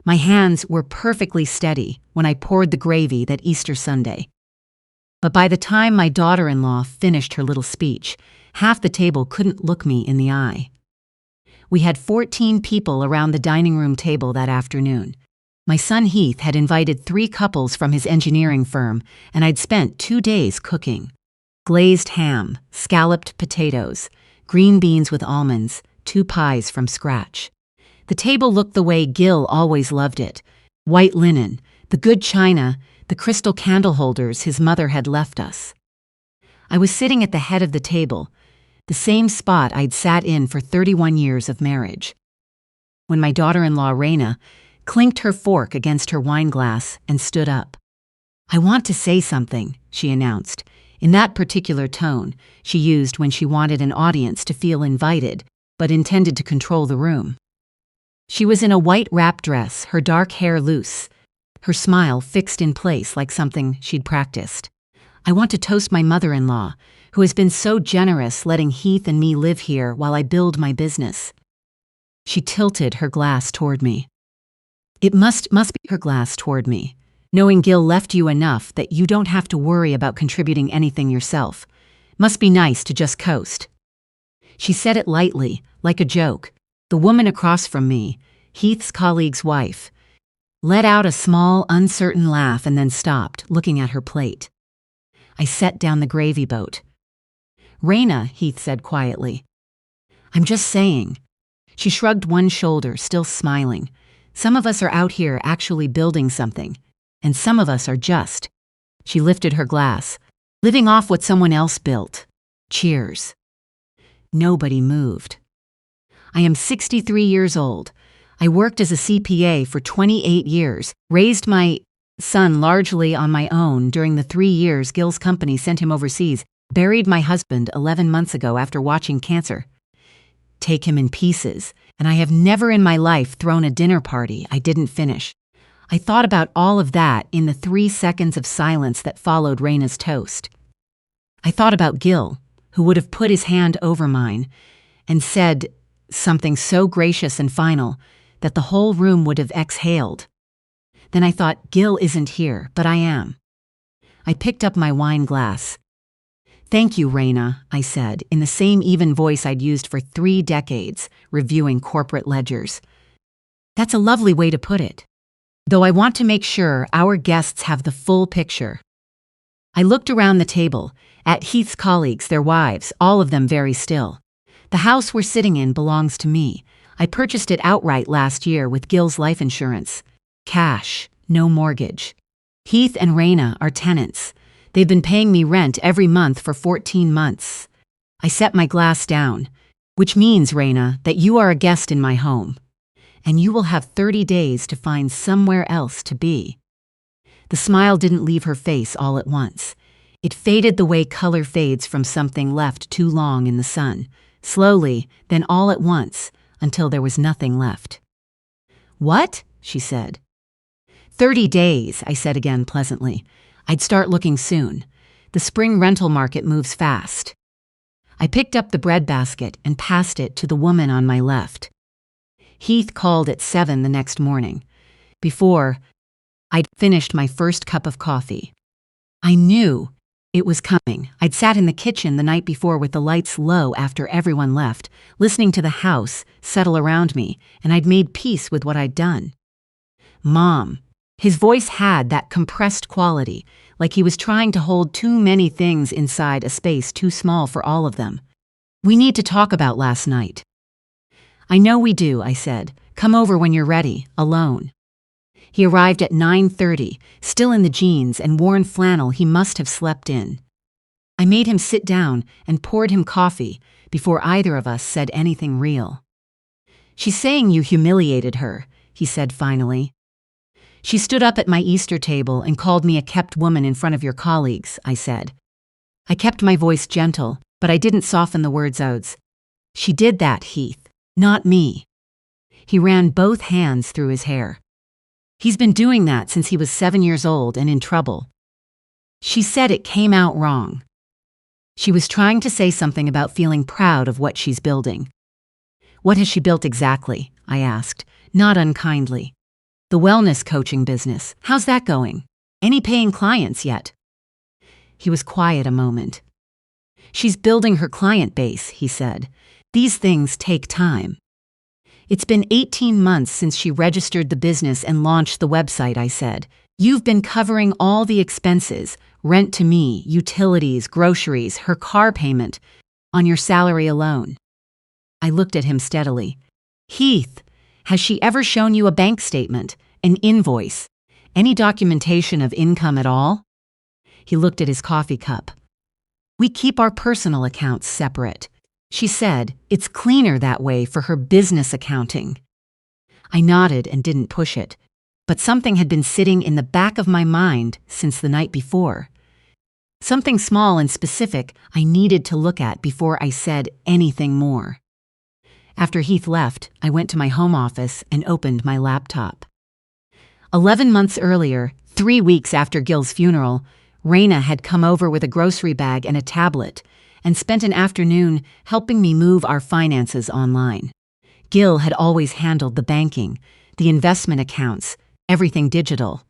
My hands were perfectly steady when I poured the gravy that Easter Sunday. But by the time my daughter-in-law finished her little speech, half the table couldn't look me in the eye. We had 14 people around the dining room table that afternoon. My son Heath had invited 3 couples from his engineering firm, and I'd spent 2 days cooking. Glazed ham, scalloped potatoes, green beans with almonds, 2 pies from scratch. The table looked the way Gil always loved it. White linen, the good china, the crystal candle holders his mother had left us. I was sitting at the head of the table, the same spot I'd sat in for 31 years of marriage, when my daughter-in-law Raina clinked her fork against her wine glass and stood up. "I want to say something," she announced, in that particular tone she used when she wanted an audience to feel invited, but intended to control the room. She was in a white wrap dress, her dark hair loose, her smile fixed in place like something she'd practiced. "I want to toast my mother-in-law, who has been so generous letting Heath and me live here while I build my business." She tilted her glass toward me. It must be her glass toward me, knowing Gil left you enough that you don't have to worry about contributing anything yourself. Must be nice to just coast. She said it lightly, like a joke. The woman across from me, Heath's colleague's wife, let out a small, uncertain laugh and then stopped, looking at her plate. I set down the gravy boat. "Raina," Heath said quietly. "I'm just saying." She shrugged one shoulder, still smiling. "Some of us are out here actually building something, and some of us are just," she lifted her glass, "living off what someone else built. Cheers." Nobody moved. I am 63 years old. I worked as a CPA for 28 years, raised my son largely on my own during the 3 years Gil's company sent him overseas, buried my husband 11 months ago after watching cancer take him in pieces, and I have never in my life thrown a dinner party I didn't finish. I thought about all of that in the 3 seconds of silence that followed Raina's toast. I thought about Gil, who would have put his hand over mine and said something so gracious and final that the whole room would have exhaled. Then I thought, Gil isn't here, but I am. I picked up my wine glass. "Thank you, Raina," I said, in the same even voice I'd used for 3 decades, reviewing corporate ledgers. "That's a lovely way to put it. Though I want to make sure our guests have the full picture." I looked around the table, at Heath's colleagues, their wives, all of them very still. The house we're sitting in belongs to me. I purchased it outright last year with Gil's life insurance. Cash, no mortgage. Heath and Raina are tenants. They've been paying me rent every month for 14 months. I set my glass down, which means, Raina, that you are a guest in my home, and you will have 30 days to find somewhere else to be. The smile didn't leave her face all at once. It faded the way color fades from something left too long in the sun, slowly, then all at once, until there was nothing left. "What?" she said. 30 days, I said again pleasantly. "I'd start looking soon. The spring rental market moves fast." I picked up the bread basket and passed it to the woman on my left. Heath called at 7 the next morning, before I'd finished my first cup of coffee. I knew it was coming. I'd sat in the kitchen the night before with the lights low after everyone left, listening to the house settle around me, and I'd made peace with what I'd done. "Mom." His voice had that compressed quality, like he was trying to hold too many things inside a space too small for all of them. "We need to talk about last night." "I know we do," I said. "Come over when you're ready, alone." He arrived at 9:30, still in the jeans and worn flannel he must have slept in. I made him sit down and poured him coffee before either of us said anything real. "She's saying you humiliated her," he said finally. "She stood up at my Easter table and called me a kept woman in front of your colleagues," I said. I kept my voice gentle, but I didn't soften the words out. "She did that, Heath, not me." He ran both hands through his hair. "He's been doing that since he was 7 years old and in trouble." She said it came out wrong. She was trying to say something about feeling proud of what she's building. "What has she built exactly?" I asked, not unkindly. The wellness coaching business. How's that going? Any paying clients yet? He was quiet a moment. She's building her client base, he said. These things take time. It's been 18 months since she registered the business and launched the website, I said. You've been covering all the expenses, rent to me, utilities, groceries, her car payment, on your salary alone. I looked at him steadily. Heath, has she ever shown you a bank statement, an invoice, any documentation of income at all? He looked at his coffee cup. We keep our personal accounts separate. She said, it's cleaner that way for her business accounting. I nodded and didn't push it, but something had been sitting in the back of my mind since the night before. Something small and specific I needed to look at before I said anything more. After Heath left, I went to my home office and opened my laptop. 11 months earlier, 3 weeks after Gil's funeral, Raina had come over with a grocery bag and a tablet and spent an afternoon helping me move our finances online. Gil had always handled the banking, the investment accounts, everything digital.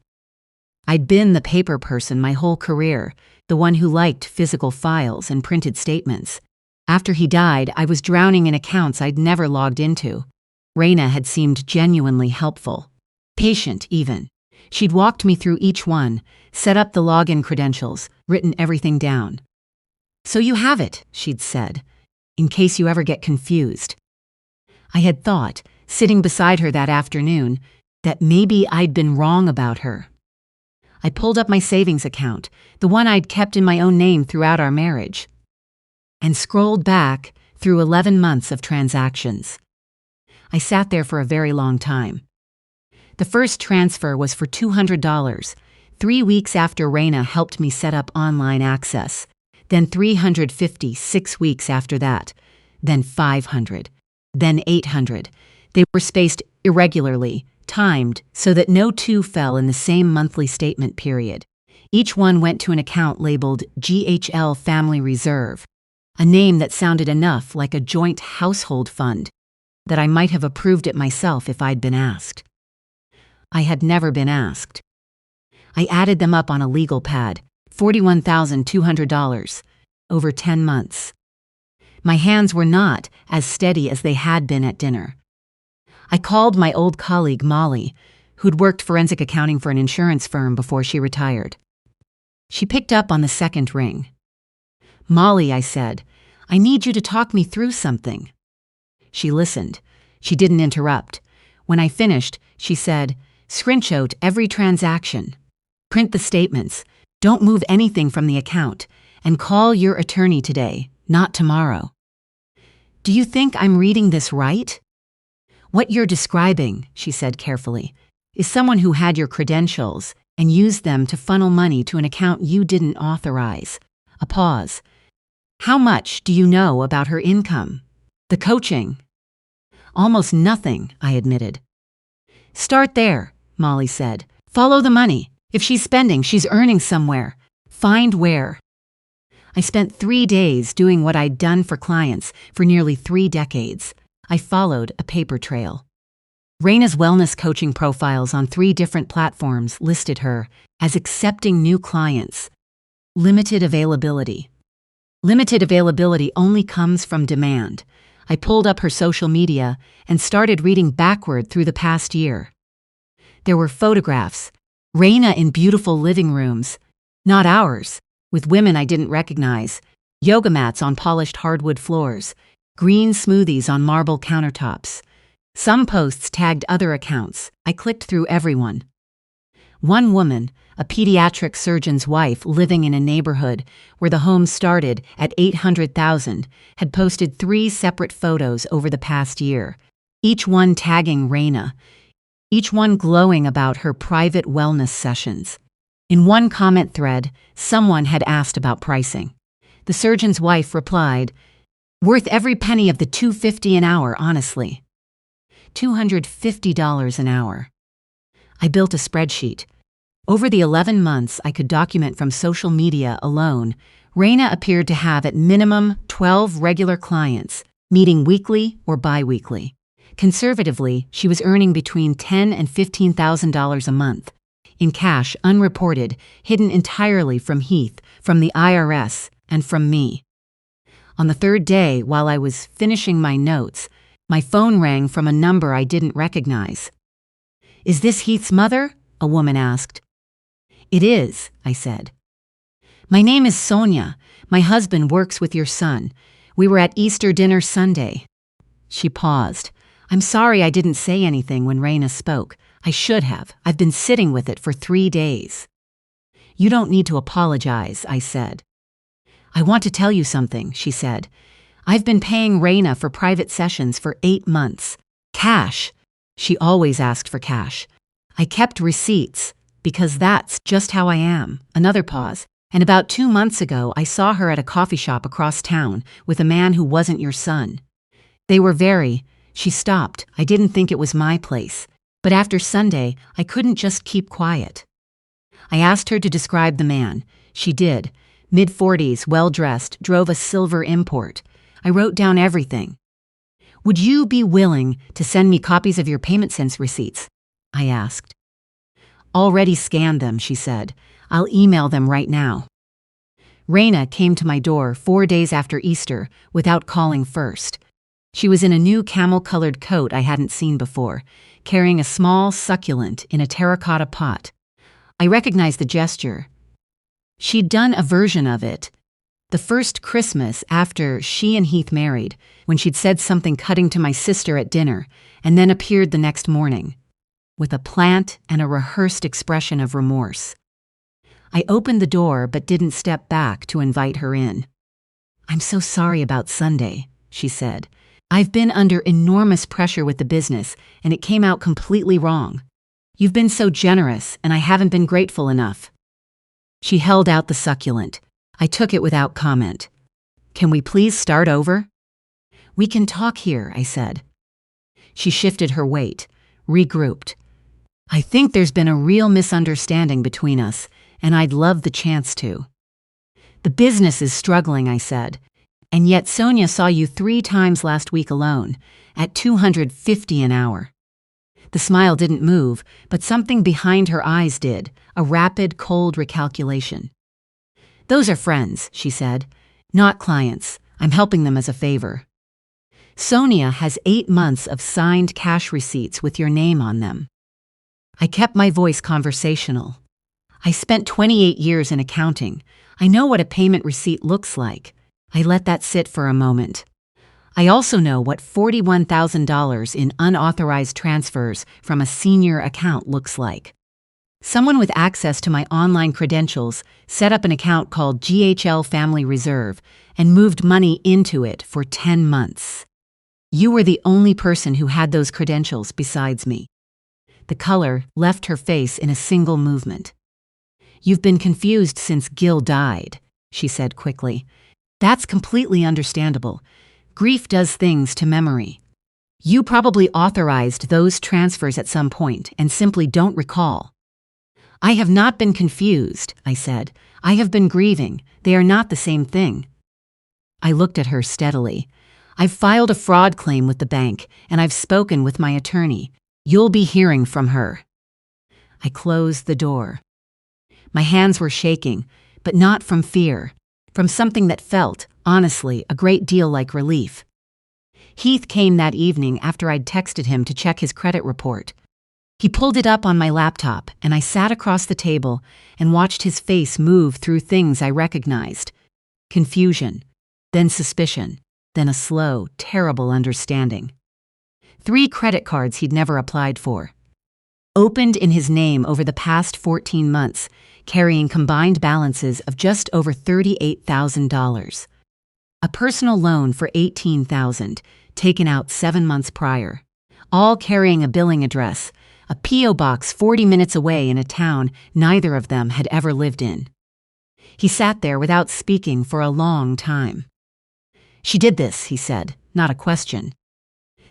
I'd been the paper person my whole career, the one who liked physical files and printed statements. After he died, I was drowning in accounts I'd never logged into. Raina had seemed genuinely helpful, patient even. She'd walked me through each one, set up the login credentials, written everything down. So you have it, she'd said, in case you ever get confused. I had thought, sitting beside her that afternoon, that maybe I'd been wrong about her. I pulled up my savings account, the one I'd kept in my own name throughout our marriage, and scrolled back through 11 months of transactions. I sat there for a very long time. The first transfer was for $200, 3 weeks after Raina helped me set up online access. Then $350 6 weeks after that, then $500, then $800. They were spaced irregularly, timed so that no two fell in the same monthly statement period. Each one went to an account labeled GHL Family Reserve, a name that sounded enough like a joint household fund that I might have approved it myself if I'd been asked. I had never been asked. I added them up on a legal pad. $41,200, over 10 months. My hands were not as steady as they had been at dinner. I called my old colleague Molly, who'd worked forensic accounting for an insurance firm before she retired. She picked up on the second ring. Molly, I said, I need you to talk me through something. She listened. She didn't interrupt. When I finished, she said, screenshot every transaction. Print the statements. Don't move anything from the account, and call your attorney today, not tomorrow. Do you think I'm reading this right? What you're describing, she said carefully, is someone who had your credentials and used them to funnel money to an account you didn't authorize. A pause. How much do you know about her income? The coaching? Almost nothing, I admitted. Start there, Molly said. Follow the money. If she's spending, she's earning somewhere. Find where. I spent 3 days doing what I'd done for clients for nearly 3 decades. I followed a paper trail. Raina's wellness coaching profiles on 3 different platforms listed her as accepting new clients. Limited availability. Limited availability only comes from demand. I pulled up her social media and started reading backward through the past year. There were photographs. Raina in beautiful living rooms, not ours, with women I didn't recognize, yoga mats on polished hardwood floors, green smoothies on marble countertops. Some posts tagged other accounts. I clicked through everyone. One woman, a pediatric surgeon's wife living in a neighborhood where the home started at $800,000, had posted 3 separate photos over the past year, each one tagging Raina, each one glowing about her private wellness sessions. In one comment thread, someone had asked about pricing. The surgeon's wife replied, "Worth every penny of the $250 an hour, honestly." $250 an hour. I built a spreadsheet. Over the 11 months I could document from social media alone, Raina appeared to have at minimum 12 regular clients, meeting weekly or bi-weekly. Conservatively, she was earning between $10,000 and $15,000 a month. In cash, unreported, hidden entirely from Heath, from the IRS, and from me. On the third day, while I was finishing my notes, my phone rang from a number I didn't recognize. "Is this Heath's mother?" a woman asked. "It is," I said. "My name is Sonia. My husband works with your son. We were at Easter dinner Sunday." She paused. "I'm sorry I didn't say anything when Raina spoke. I should have. I've been sitting with it for 3 days." "You don't need to apologize," I said. "I want to tell you something," she said. "I've been paying Raina for private sessions for 8 months. Cash. She always asked for cash. I kept receipts, because that's just how I am." Another pause. "And about 2 months ago, I saw her at a coffee shop across town with a man who wasn't your son. They were very..." She stopped. I didn't think it was my place. But after Sunday, I couldn't just keep quiet. I asked her to describe the man. She did. Mid-40s, well-dressed, drove a silver import. I wrote down everything. "Would you be willing to send me copies of your payment sense receipts?" I asked. "Already scanned them," she said. "I'll email them right now." Raina came to my door 4 days after Easter without calling first. She was in a new camel-colored coat I hadn't seen before, carrying a small succulent in a terracotta pot. I recognized the gesture. She'd done a version of it the first Christmas after she and Heath married, when she'd said something cutting to my sister at dinner, and then appeared the next morning, with a plant and a rehearsed expression of remorse. I opened the door but didn't step back to invite her in. "I'm so sorry about Sunday," she said. "I've been under enormous pressure with the business, and it came out completely wrong. You've been so generous, and I haven't been grateful enough." She held out the succulent. I took it without comment. "Can we please start over?" "We can talk here," I said. She shifted her weight, regrouped. "I think there's been a real misunderstanding between us, and I'd love the chance to." "The business is struggling," I said. "And yet Sonia saw you 3 times last week alone, at $250 an hour." The smile didn't move, but something behind her eyes did, a rapid, cold recalculation. "Those are friends," she said. "Not clients. I'm helping them as a favor." "Sonia has 8 months of signed cash receipts with your name on them." I kept my voice conversational. "I spent 28 years in accounting. I know what a payment receipt looks like." I let that sit for a moment. "I also know what $41,000 in unauthorized transfers from a senior account looks like. Someone with access to my online credentials set up an account called GHL Family Reserve and moved money into it for 10 months. You were the only person who had those credentials besides me." The color left her face in a single movement. "You've been confused since Gil died," she said quickly. "That's completely understandable. Grief does things to memory. You probably authorized those transfers at some point and simply don't recall." "I have not been confused," I said. "I have been grieving. They are not the same thing." I looked at her steadily. "I've filed a fraud claim with the bank, and I've spoken with my attorney. You'll be hearing from her." I closed the door. My hands were shaking, but not from fear, from something that felt, honestly, a great deal like relief. Heath came that evening after I'd texted him to check his credit report. He pulled it up on my laptop, and I sat across the table and watched his face move through things I recognized. Confusion, then suspicion, then a slow, terrible understanding. 3 credit cards he'd never applied for. Opened in his name over the past 14 months, carrying combined balances of just over $38,000. A personal loan for $18,000, taken out 7 months prior. All carrying a billing address, a P.O. box 40 minutes away in a town neither of them had ever lived in. He sat there without speaking for a long time. "She did this," he said, not a question.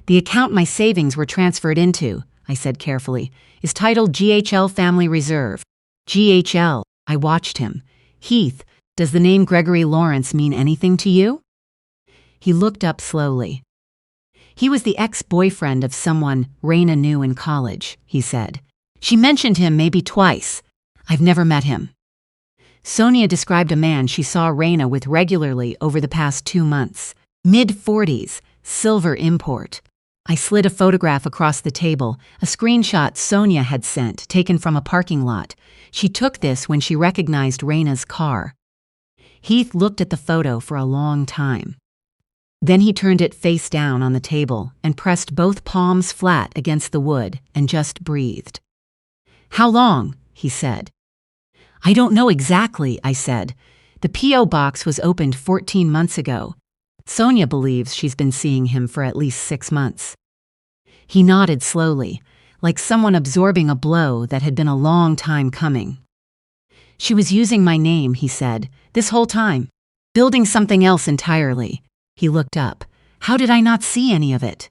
"The account my savings were transferred into," I said carefully, "is titled GHL Family Reserve." "GHL," I watched him. "Heath, does the name Gregory Lawrence mean anything to you?" He looked up slowly. He was the ex-boyfriend of someone Raina knew in college, he said. She mentioned him maybe twice. I've never met him. Sonia described a man she saw Raina with regularly over the past 2 months. Mid-40s, silver import. I slid a photograph across the table, a screenshot Sonia had sent, taken from a parking lot. She took this when she recognized Raina's car. Heath looked at the photo for a long time. Then he turned it face down on the table and pressed both palms flat against the wood and just breathed. "How long?" he said. "I don't know exactly," I said. "The P.O. box was opened 14 months ago. Sonia believes she's been seeing him for at least 6 months. He nodded slowly, like someone absorbing a blow that had been a long time coming. "She was using my name," he said, "this whole time. Building something else entirely." He looked up. "How did I not see any of it?"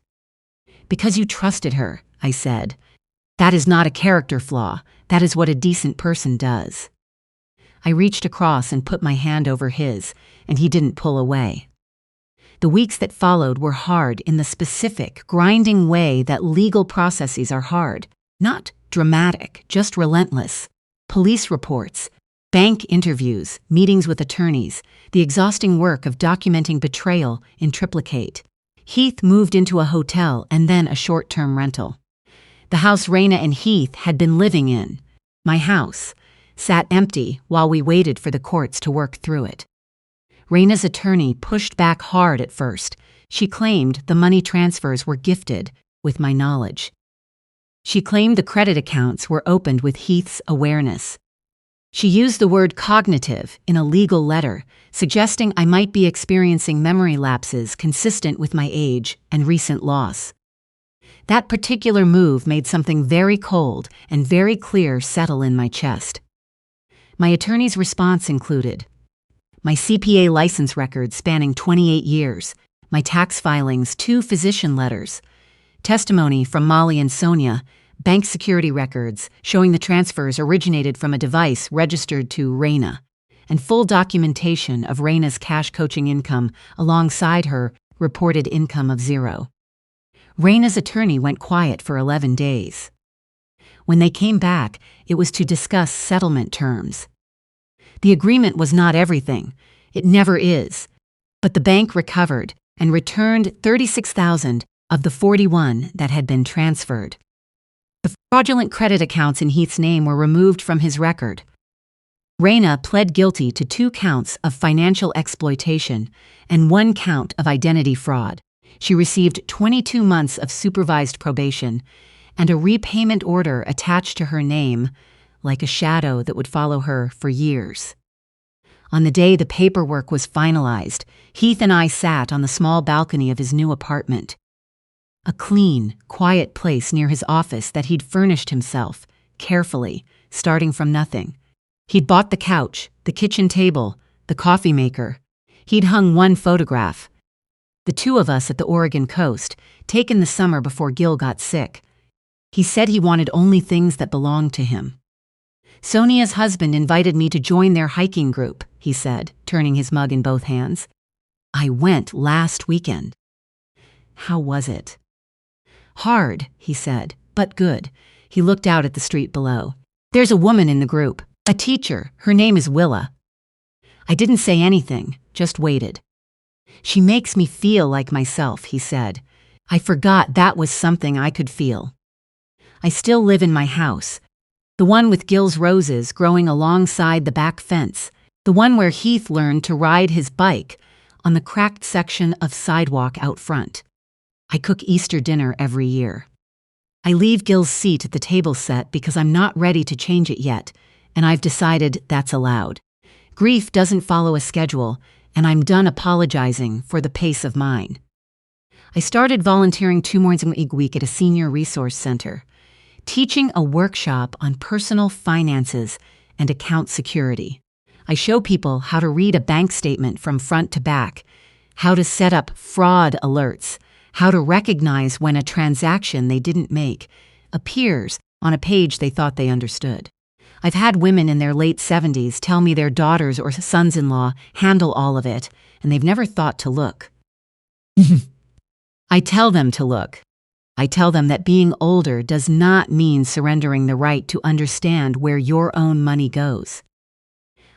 "Because you trusted her," I said. "That is not a character flaw. That is what a decent person does." I reached across and put my hand over his, and he didn't pull away. The weeks that followed were hard in the specific, grinding way that legal processes are hard. Not dramatic, just relentless. Police reports, bank interviews, meetings with attorneys, the exhausting work of documenting betrayal in triplicate. Heath moved into a hotel and then a short-term rental. The house Raina and Heath had been living in, my house, sat empty while we waited for the courts to work through it. Raina's attorney pushed back hard at first. She claimed the money transfers were gifted, with my knowledge. She claimed the credit accounts were opened with Heath's awareness. She used the word cognitive in a legal letter, suggesting I might be experiencing memory lapses consistent with my age and recent loss. That particular move made something very cold and very clear settle in my chest. My attorney's response included my CPA license record spanning 28 years, my tax filings, 2 physician letters, testimony from Molly and Sonia, bank security records showing the transfers originated from a device registered to Raina, and full documentation of Raina's cash coaching income alongside her reported income of 0. Raina's attorney went quiet for 11 days. When they came back, it was to discuss settlement terms. The agreement was not everything. It never is. But the bank recovered and returned $36,000 of the $41,000 that had been transferred. The fraudulent credit accounts in Heath's name were removed from his record. Raina pled guilty to 2 counts of financial exploitation and 1 count of identity fraud. She received 22 months of supervised probation and a repayment order attached to her name, like a shadow that would follow her for years. On the day the paperwork was finalized, Heath and I sat on the small balcony of his new apartment. A clean, quiet place near his office that he'd furnished himself, carefully, starting from nothing. He'd bought the couch, the kitchen table, the coffee maker. He'd hung 1 photograph. The 2 of us at the Oregon coast, taken the summer before Gil got sick. He said he wanted only things that belonged to him. Sonia's husband invited me to join their hiking group, he said, turning his mug in both hands. I went last weekend. How was it? Hard, he said, but good. He looked out at the street below. There's a woman in the group, a teacher. Her name is Willa. I didn't say anything, just waited. She makes me feel like myself, he said. I forgot that was something I could feel. I still live in my house. The one with Gil's roses growing alongside the back fence, the one where Heath learned to ride his bike on the cracked section of sidewalk out front. I cook Easter dinner every year. I leave Gil's seat at the table set because I'm not ready to change it yet, and I've decided that's allowed. Grief doesn't follow a schedule, and I'm done apologizing for the pace of mine. I started volunteering 2 mornings a week at a senior resource center, teaching a workshop on personal finances and account security. I show people how to read a bank statement from front to back, how to set up fraud alerts, how to recognize when a transaction they didn't make appears on a page they thought they understood. I've had women in their late 70s tell me their daughters or sons-in-law handle all of it, and they've never thought to look. I tell them to look. I tell them that being older does not mean surrendering the right to understand where your own money goes.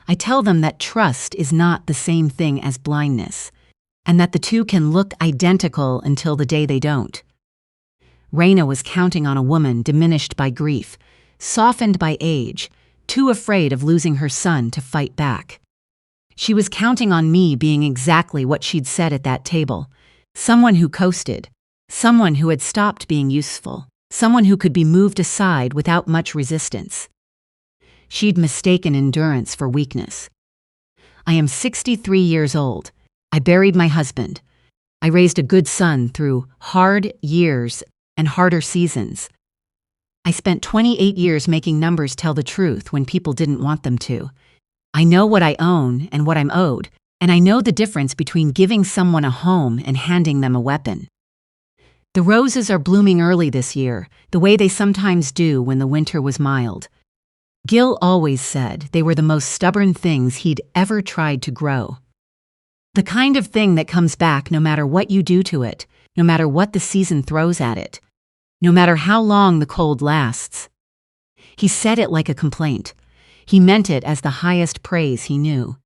I tell them that trust is not the same thing as blindness, and that the two can look identical until the day they don't. Raina was counting on a woman diminished by grief, softened by age, too afraid of losing her son to fight back. She was counting on me being exactly what she'd said at that table, someone who coasted, someone who had stopped being useful, someone who could be moved aside without much resistance. She'd mistaken endurance for weakness. I am 63 years old. I buried my husband. I raised a good son through hard years and harder seasons. I spent 28 years making numbers tell the truth when people didn't want them to. I know what I own and what I'm owed, and I know the difference between giving someone a home and handing them a weapon. The roses are blooming early this year, the way they sometimes do when the winter was mild. Gil always said they were the most stubborn things he'd ever tried to grow. The kind of thing that comes back no matter what you do to it, no matter what the season throws at it, no matter how long the cold lasts. He said it like a complaint. He meant it as the highest praise he knew.